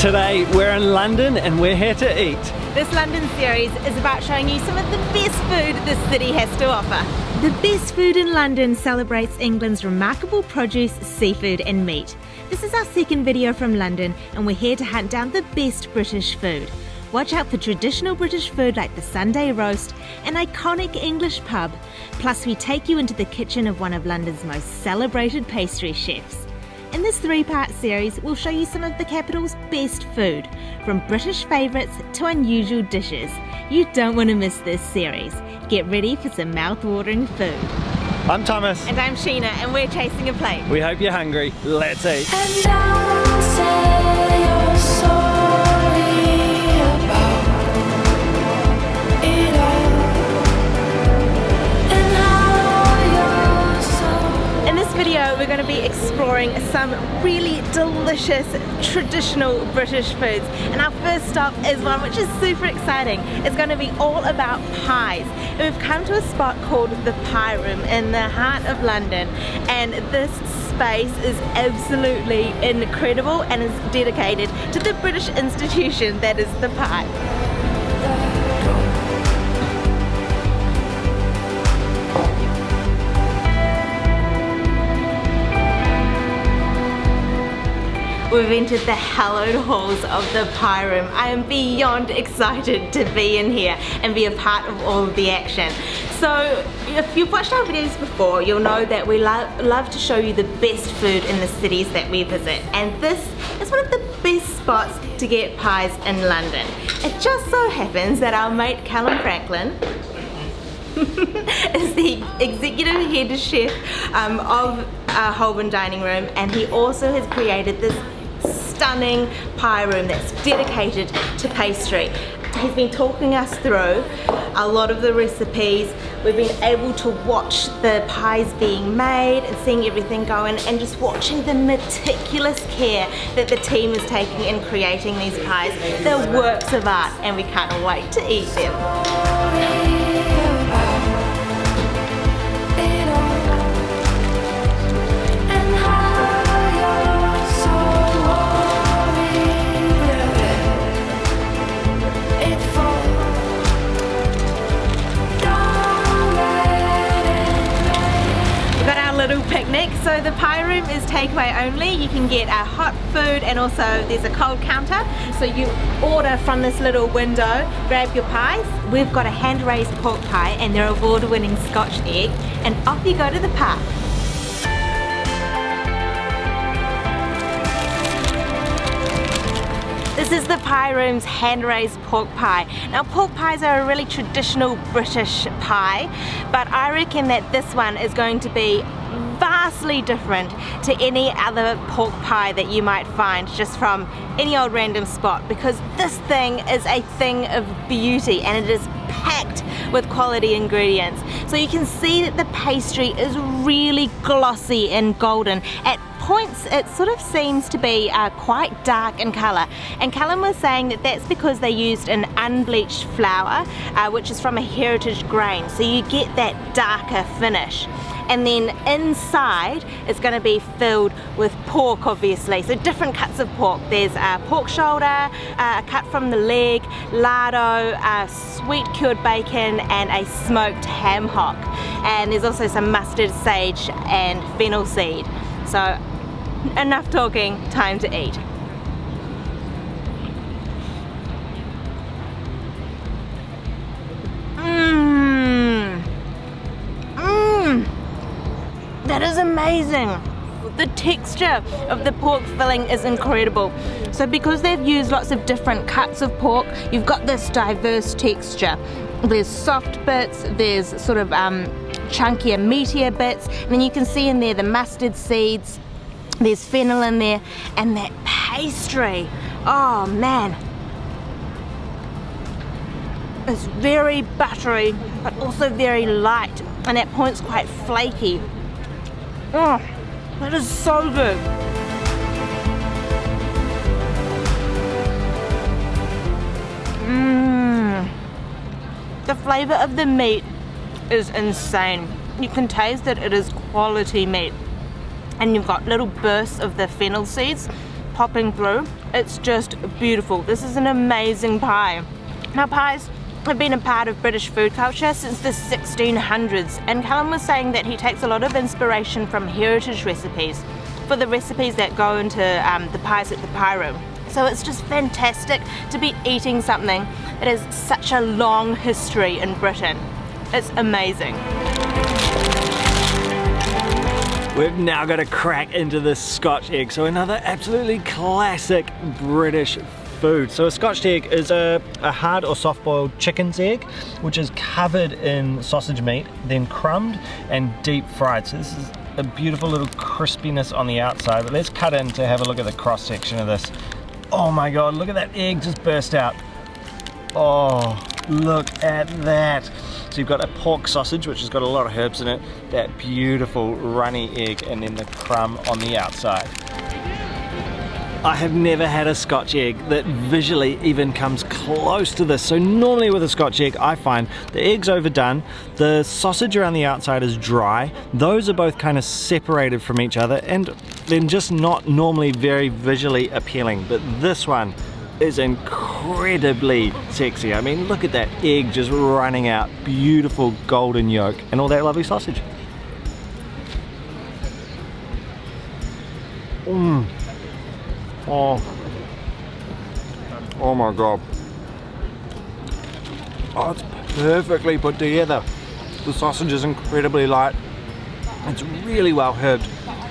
Today we're in London and we're here to eat. This London series is about showing you some of the best food this city has to offer. The Best Food in London celebrates England's remarkable produce, seafood and meat. This is our second video from London and we're here to hunt down the best British food. Watch out for traditional British food like the Sunday roast, an iconic English pub, plus we take you into the kitchen of one of London's most celebrated pastry chefs. In this three-part series, we'll show you some of the capital's best food, from British favourites to unusual dishes. You don't want to miss this series. Get ready for some mouth-watering food. I'm Thomas. And I'm Sheena, and we're chasing a plate. We hope you're hungry. Let's eat. And don't say you're sorry about it all. And how you're so. In this video, we're going to be exploring some really delicious traditional British foods. And our first stop is one which is super exciting. It's going to be all about pies. And we've come to a spot called the Pie Room in the heart of London. And this space is absolutely incredible and is dedicated to the British institution that is the pie. We've entered the hallowed halls of the Pie Room. I am beyond excited to be in here and be a part of all of the action. So if you've watched our videos before, you'll know that we love to show you the best food in the cities that we visit. And this is one of the best spots to get pies in London. It just so happens that our mate Calum Franklin is the executive head chef of Holborn Dining Room, and he also has created this stunning pie room that's dedicated to pastry. He's been talking us through a lot of the recipes. We've been able to watch the pies being made and seeing everything going and just watching the meticulous care that the team is taking in creating these pies. They're works of art and we can't wait to eat them. Picnic. So the pie room is takeaway only. You can get hot food and also there's a cold counter. So you order from this little window, grab your pies. We've got a hand-raised pork pie and their award-winning Scotch egg, and off you go to the park. This is the Pie Room's hand-raised pork pie. Now pork pies are a really traditional British pie, but I reckon that this one is going to be vastly different to any other pork pie that you might find just from any old random spot, because this thing is a thing of beauty and it is packed with quality ingredients. So you can see that the pastry is really glossy and golden. At points it sort of seems to be quite dark in colour, and Calum was saying that that's because they used an unbleached flour which is from a heritage grain, so you get that darker finish. And then inside it's going to be filled with pork, obviously, so different cuts of pork. There's pork shoulder, cut from the leg, lardo, sweet cured bacon and a smoked ham hock, and there's also some mustard, sage and fennel seed. So enough talking, time to eat. That is amazing. The texture of the pork filling is incredible. So because they've used lots of different cuts of pork, you've got this diverse texture. There's soft bits, there's sort of chunkier, meatier bits, and then you can see in there the mustard seeds, there's fennel in there, and that pastry. Oh man. It's very buttery, but also very light, and at points quite flaky. Oh, that is so good. The flavour of the meat is insane. You can taste that it is quality meat. And you've got little bursts of the fennel seeds popping through. It's just beautiful. This is an amazing pie. Now pies have been a part of British food culture since the 1600s, and Calum was saying that he takes a lot of inspiration from heritage recipes for the recipes that go into the pies at the pie room. So it's just fantastic to be eating something that has such a long history in Britain. It's amazing. We've now got to crack into this Scotch egg. So another absolutely classic British food. So a Scotch egg is a hard or soft boiled chicken's egg, which is covered in sausage meat, then crumbed and deep fried. So this is a beautiful little crispiness on the outside, but let's cut in to have a look at the cross section of this. Oh my God, look at that egg just burst out. Oh, look at that. So you've got a pork sausage, which has got a lot of herbs in it, that beautiful runny egg, and then the crumb on the outside. I have never had a Scotch egg that visually even comes close to this. So normally with a Scotch egg, I find the egg's overdone, the sausage around the outside is dry, those are both kind of separated from each other, and then just not normally very visually appealing. But this one is incredibly sexy. I mean, look at that egg just running out, beautiful golden yolk, and all that lovely sausage. Oh my God. Oh, it's perfectly put together. The sausage is incredibly light. It's really well herbed.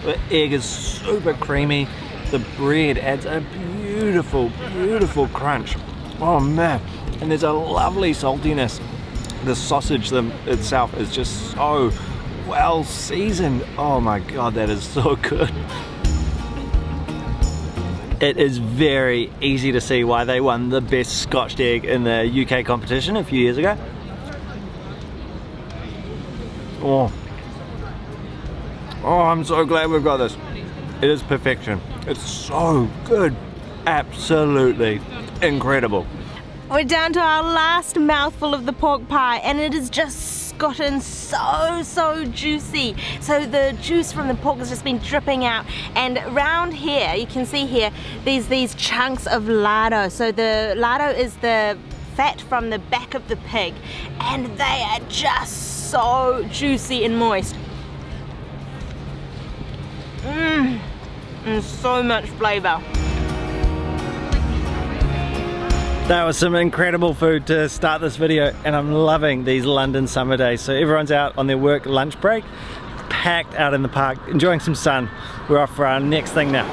The egg is super creamy. The bread adds a beautiful, beautiful crunch. Oh man. And there's a lovely saltiness. The sausage itself is just so well seasoned. Oh my God, that is so good. It is very easy to see why they won the best Scotch egg in the UK competition a few years ago. Oh, I'm so glad we've got this. It is perfection. It's so good. Absolutely incredible. We're down to our last mouthful of the pork pie, and it is just gotten so juicy. So the juice from the pork has just been dripping out, and around here you can see here there's these chunks of lardo. So the lardo is the fat from the back of the pig, and they are just so juicy and moist. And so much flavor. That was some incredible food to start this video, and I'm loving these London summer days. So everyone's out on their work lunch break, packed out in the park, enjoying some sun. We're off for our next thing now.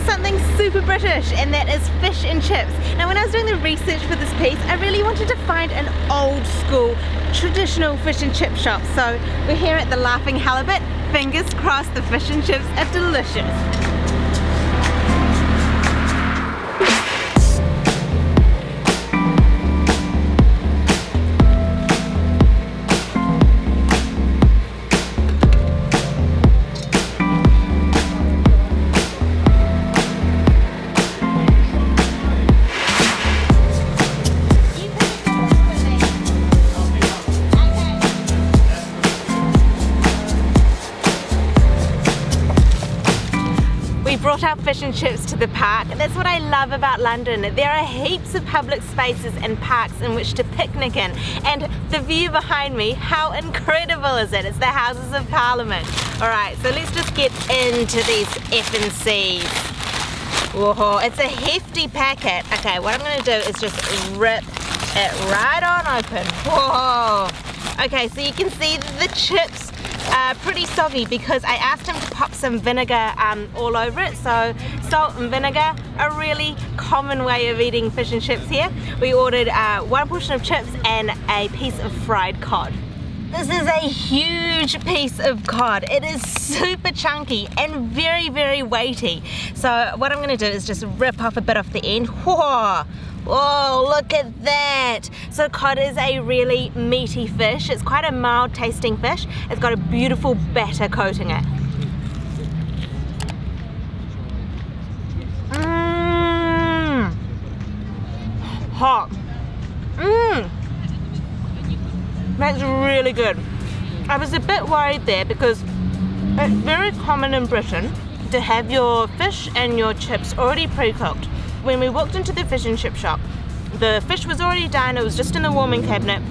Something super British, and that is fish and chips. Now when I was doing the research for this piece, I really wanted to find an old school traditional fish and chip shop. So we're here at the Laughing Halibut. Fingers crossed the fish and chips are delicious. Brought our fish and chips to the park. That's what I love about London. There are heaps of public spaces and parks in which to picnic in, and the view behind me, how incredible is it? It's the Houses of Parliament. Alright, so let's just get into these F&Cs. Whoa, it's a hefty packet. Okay, what I'm going to do is just rip it right on open. Whoa. Okay, so you can see the chips pretty soggy because I asked him to pop some vinegar all over it. So salt and vinegar, a really common way of eating fish and chips here. We ordered one portion of chips and a piece of fried cod. This is a huge piece of cod. It is super chunky and very weighty. So what I'm going to do is just rip off a bit off the end. Whoa! Whoa, look at that! So cod is a really meaty fish. It's quite a mild tasting fish. It's got a beautiful batter coating it. hot. That's really good. I was a bit worried there because it's very common in Britain to have your fish and your chips already pre-cooked. When we walked into the fish and chip shop, the fish was already done, it was just in the warming cabinet,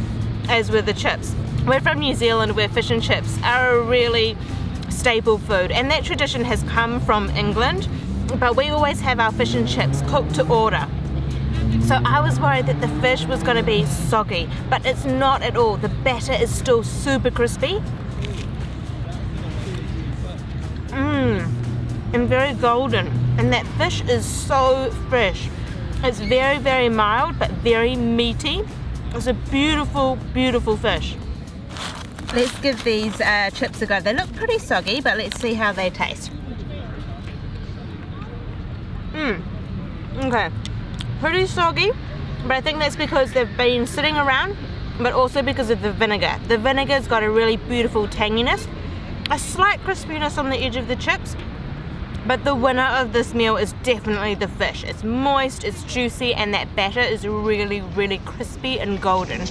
as were the chips. We're from New Zealand where fish and chips are a really staple food, and that tradition has come from England, but we always have our fish and chips cooked to order. So I was worried that the fish was going to be soggy, but it's not at all. The batter is still super crispy. And very golden. And that fish is so fresh. It's very, very mild, but very meaty. It's a beautiful, beautiful fish. Let's give these chips a go. They look pretty soggy, but let's see how they taste. Okay. Pretty soggy, but I think that's because they've been sitting around, but also because of the vinegar. The vinegar's got a really beautiful tanginess, a slight crispiness on the edge of the chips, but the winner of this meal is definitely the fish. It's moist, it's juicy, and that batter is really, really crispy and golden.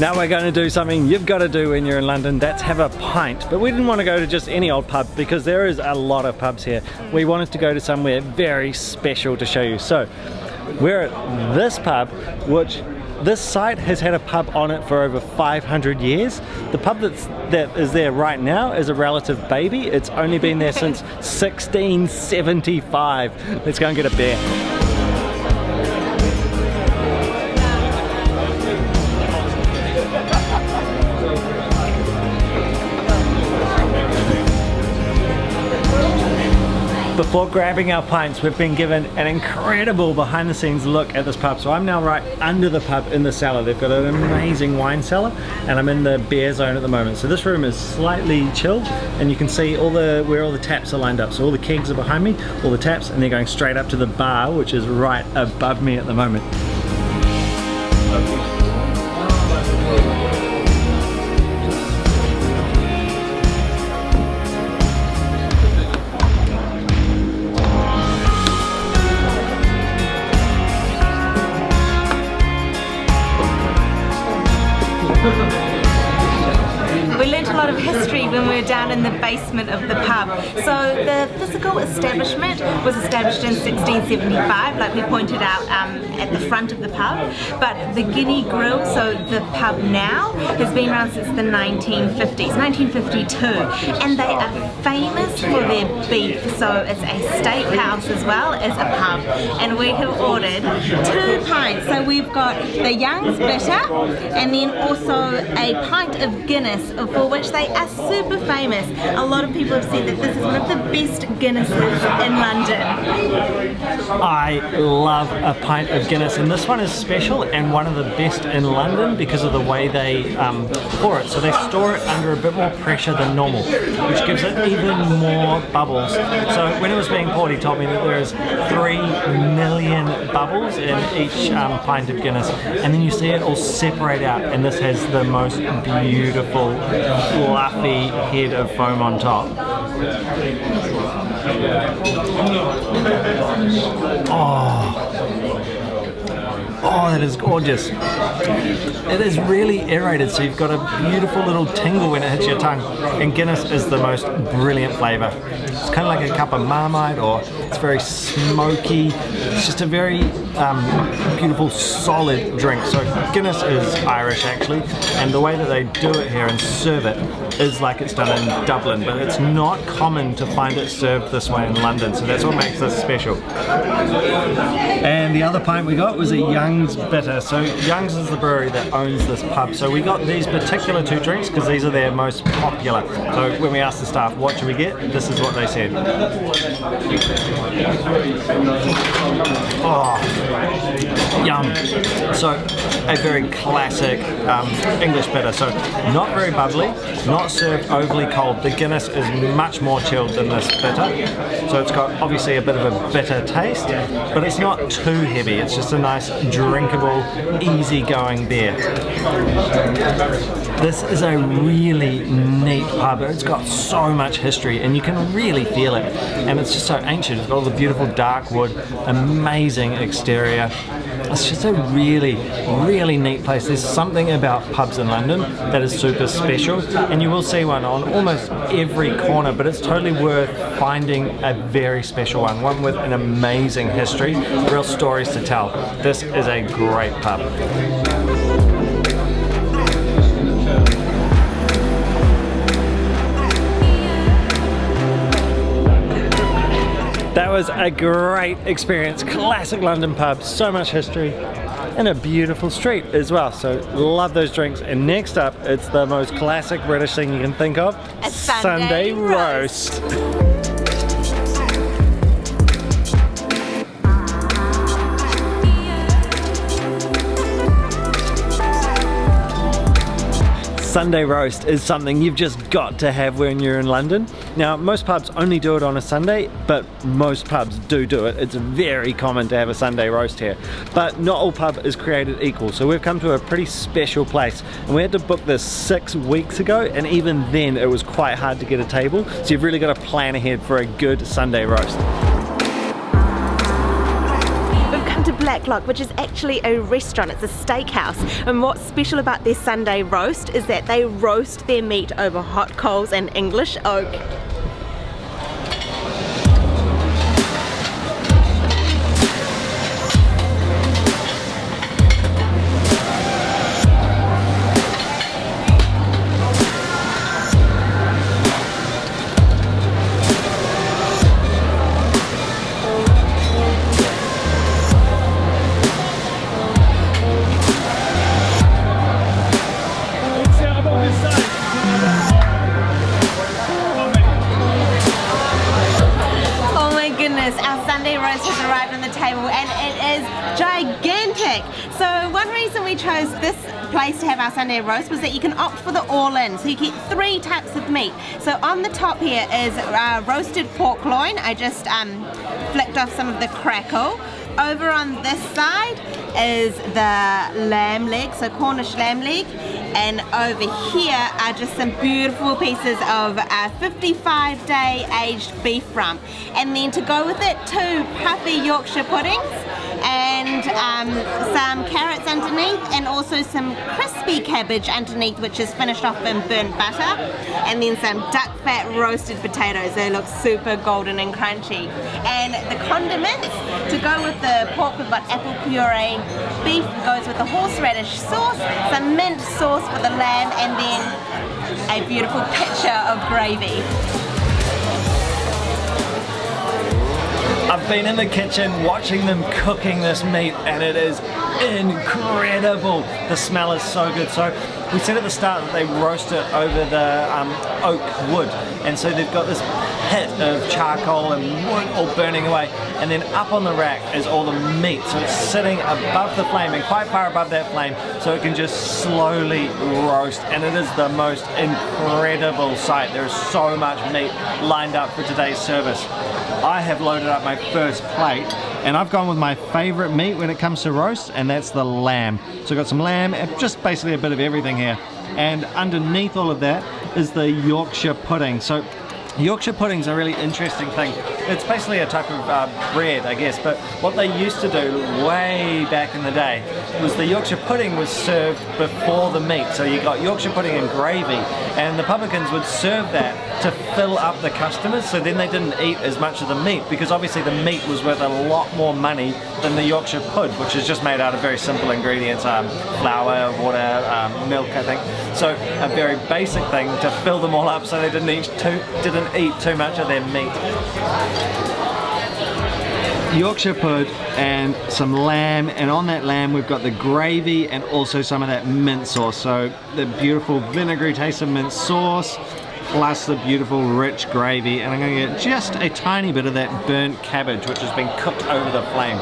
Now we're going to do something you've got to do when you're in London, that's have a pint. But we didn't want to go to just any old pub because there is a lot of pubs here. We wanted to go to somewhere very special to show you. So we're at this pub, which this site has had a pub on it for over 500 years. The pub that is there right now is a relative baby. It's only been there since 1675. Let's go and get a beer. Before grabbing our pints, we've been given an incredible behind the scenes look at this pub. So I'm now right under the pub in the cellar. They've got an amazing wine cellar, and I'm in the beer zone at the moment. So this room is slightly chilled, and you can see where all the taps are lined up. So all the kegs are behind me, all the taps, and they're going straight up to the bar, which is right above me at the moment. We learnt a lot of history when we were down in the basement of the pub. So the physical establishment was established in 1675, like we pointed out at the front of the pub. But the Guinea Grill, so the pub now, has been around since the 1950s, 1952. And they are famous for their beef. So it's a steakhouse as well as a pub. And we have ordered 2 pints. So we've got the Young's Bitter and then also a pint of Guinness, for which they are super famous. A lot of people have said that this is one of the best Guinnesses in London. I love a pint of Guinness, and this one is special and one of the best in London because of the way they pour it. So they store it under a bit more pressure than normal, which gives it even more bubbles. So when it was being poured, he told me that there is 3 million bubbles in each pint of Guinness, and then you see it all separate out, and this has the most beautiful fluffy head of foam on top. Oh, that is gorgeous. It is really aerated, so you've got a beautiful little tingle when it hits your tongue. And Guinness is the most brilliant flavour. It's kind of like a cup of Marmite, or it's very smoky. It's just a very beautiful, solid drink. So Guinness is Irish actually, and the way that they do it here and serve it is like it's done in Dublin, but it's not common to find it served this way in London, so that's what makes this special. And the other pint we got was a Young's Bitter. So Young's is the brewery that owns this pub, so we got these particular 2 drinks because these are their most popular. So when we asked the staff what should we get, this is what they said. Oh, yum. So a very classic English bitter, so not very bubbly, not served overly cold. The Guinness is much more chilled than this bitter, so it's got obviously a bit of a bitter taste, but it's not too heavy. It's just a nice drinkable, easygoing beer. This is a really neat pub. It's got so much history and you can really feel it. And it's just so ancient. It's got all the beautiful dark wood, amazing exterior. It's just a really, really neat place. There's something about pubs in London that is super special, and you will see one on almost every corner, but it's totally worth finding a very special one with an amazing history, real stories to tell. This is a great pub. That was a great experience. Classic London pub, so much history, and a beautiful street as well. So love those drinks. And next up, it's the most classic British thing you can think of. A Sunday roast. Sunday roast is something you've just got to have when you're in London. Now, most pubs only do it on a Sunday, but most pubs do it. It's very common to have a Sunday roast here. But not all pub is created equal, so we've come to a pretty special place. And we had to book this 6 weeks ago, and even then it was quite hard to get a table. So you've really got to plan ahead for a good Sunday roast. To Blacklock, which is actually a restaurant. It's a steakhouse, and what's special about their Sunday roast is that they roast their meat over hot coals and English oak. Our Sunday roast has arrived on the table and it is gigantic. So one reason we chose this place to have our Sunday roast was that you can opt for the all-in, so you get 3 types of meat. So on the top here is roasted pork loin. I just flicked off some of the crackle. Over on this side is the lamb leg, so Cornish lamb leg, and over here are just some beautiful pieces of 55-day aged beef rump, and then to go with it 2 puffy Yorkshire puddings and some carrots underneath, and also some crispy cabbage underneath, which is finished off in burnt butter, and then some duck fat roasted potatoes. They look super golden and crunchy. And the condiments to go with the pork, we've got apple puree, beef goes with the horseradish sauce, some mint sauce for the lamb, and then a beautiful pitcher of gravy. I've been in the kitchen watching them cooking this meat, and it is incredible. The smell is so good. So we said at the start that they roast it over the oak wood, and so they've got this pit of charcoal and wood all burning away, and then up on the rack is all the meat, so it's sitting above the flame and quite far above that flame, so it can just slowly roast, and it is the most incredible sight. There is so much meat lined up for today's service. I have loaded up my first plate, and I've gone with my favorite meat when it comes to roast, and that's the lamb. So I've got some lamb and just basically a bit of everything here, and underneath all of that is the Yorkshire pudding. So Yorkshire pudding's a really interesting thing. It's basically a type of bread, I guess, but what they used to do way back in the day was the Yorkshire pudding was served before the meat. So you got Yorkshire pudding and gravy, and the publicans would serve that to fill up the customers, so then they didn't eat as much of the meat, because obviously the meat was worth a lot more money than the Yorkshire pud, which is just made out of very simple ingredients, flour, water, milk, I think. So a very basic thing to fill them all up so they didn't eat too much of their meat. Yorkshire pud and some lamb, and on that lamb we've got the gravy and also some of that mint sauce. So the beautiful vinegary taste of mint sauce plus the beautiful rich gravy, and I'm going to get just a tiny bit of that burnt cabbage which has been cooked over the flame.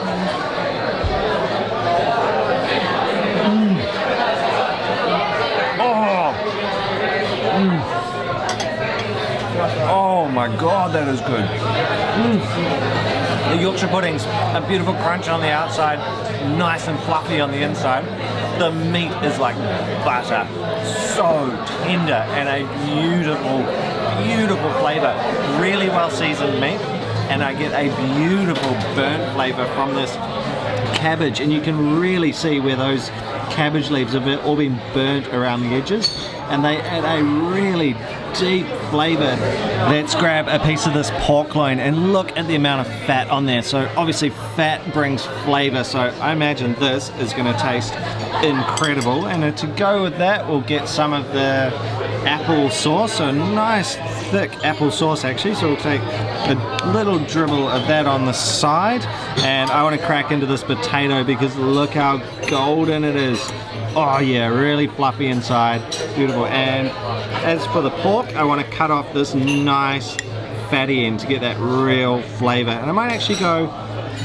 Oh my god, that is good. The Yorkshire pudding's a beautiful crunch on the outside, nice and fluffy on the inside. The meat is like butter, so tender and a beautiful flavor. Really well seasoned meat, and I get a beautiful burnt flavor from this cabbage, and you can really see where those cabbage leaves have all been burnt around the edges, and they add a really deep flavor. Let's grab a piece of this pork loin and look at the amount of fat on there. So obviously fat brings flavor, so I imagine this is going to taste incredible. And to go with that, we'll get some of the apple sauce, so nice thick apple sauce actually. So we'll take a little dribble of that on the side, and I want to crack into this potato because look how golden it is. Oh yeah, really fluffy inside, beautiful. And as for the pork, I want to cut off this nice fatty end to get that real flavor. And I might actually go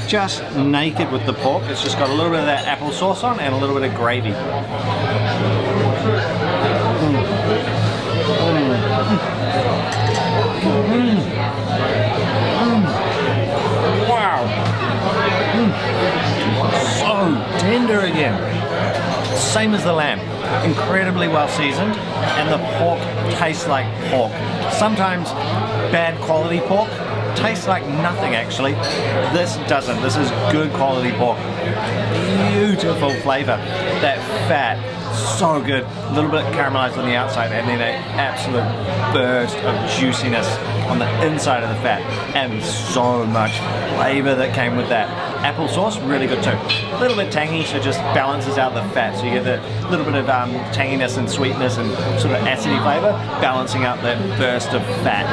just naked with the pork. It's just got a little bit of that apple sauce on and a little bit of gravy. Wow. So tender again. Same as the lamb, incredibly well seasoned, and the pork tastes like pork. Sometimes bad quality pork tastes like nothing actually. This doesn't. This is good quality pork. Beautiful flavor. That fat, so good. A little bit caramelized on the outside, and then an absolute burst of juiciness on the inside of the fat, and so much flavor that came with that. Apple sauce, really good too. A little bit tangy, so just balances out the fat, so you get the little bit of tanginess and sweetness and sort of acidy flavor, balancing out that burst of fat.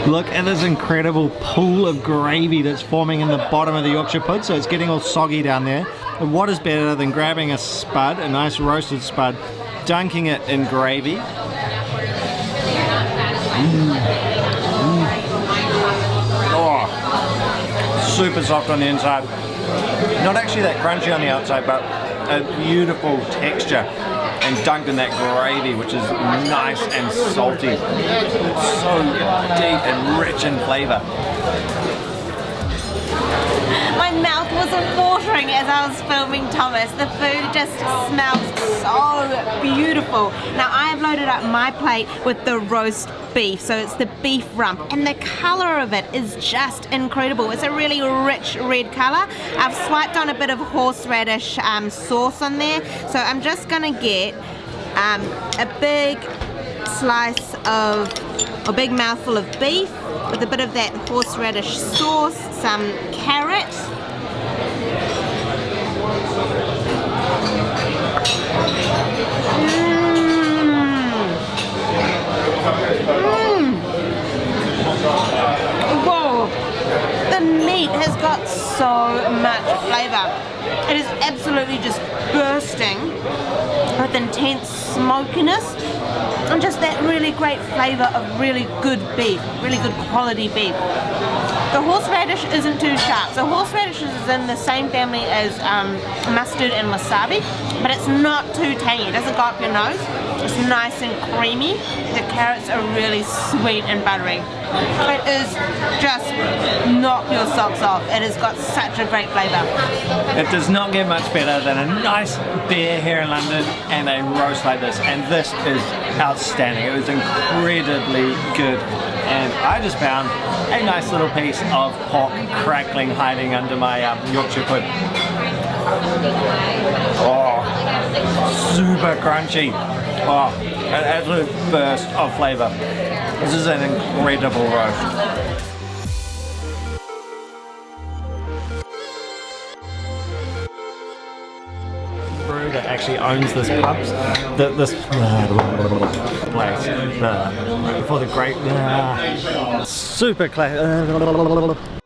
Look at this incredible pool of gravy that's forming in the bottom of the Yorkshire pud, so it's getting all soggy down there. And what is better than grabbing a spud, a nice roasted spud, dunking it in gravy. Oh, super soft on the inside. Not actually that crunchy on the outside, but a beautiful texture, and dunked in that gravy, which is nice and salty. So deep and rich in flavor. My mouth was watering as I was filming Thomas. The food just smells so beautiful. Now I have loaded up my plate with the roast beef, so it's the beef rump, and the color of it is just incredible. It's a really rich red color. I've swiped on a bit of horseradish sauce on there, so I'm just gonna get a big slice of, a big mouthful of beef with a bit of that horseradish sauce, some carrot, Whoa! The meat has got so much flavor. It is absolutely just bursting with intense smokiness and just that really great flavor of really good beef, really good quality beef. The horseradish isn't too sharp. So horseradish is in the same family as mustard and wasabi, but it's not too tangy. It doesn't go up your nose. It's nice and creamy. The carrots are really sweet and buttery. It is just knock your socks off. It has got such a great flavour. It does not get much better than a nice beer here in London and a roast like this, and this is outstanding. It was incredibly good, and I just found a nice little piece of pork crackling hiding under my Yorkshire pud. Oh, super crunchy. Oh, an absolute burst of flavour. This is an incredible roast. That actually owns this pub, this place, before the great, super class.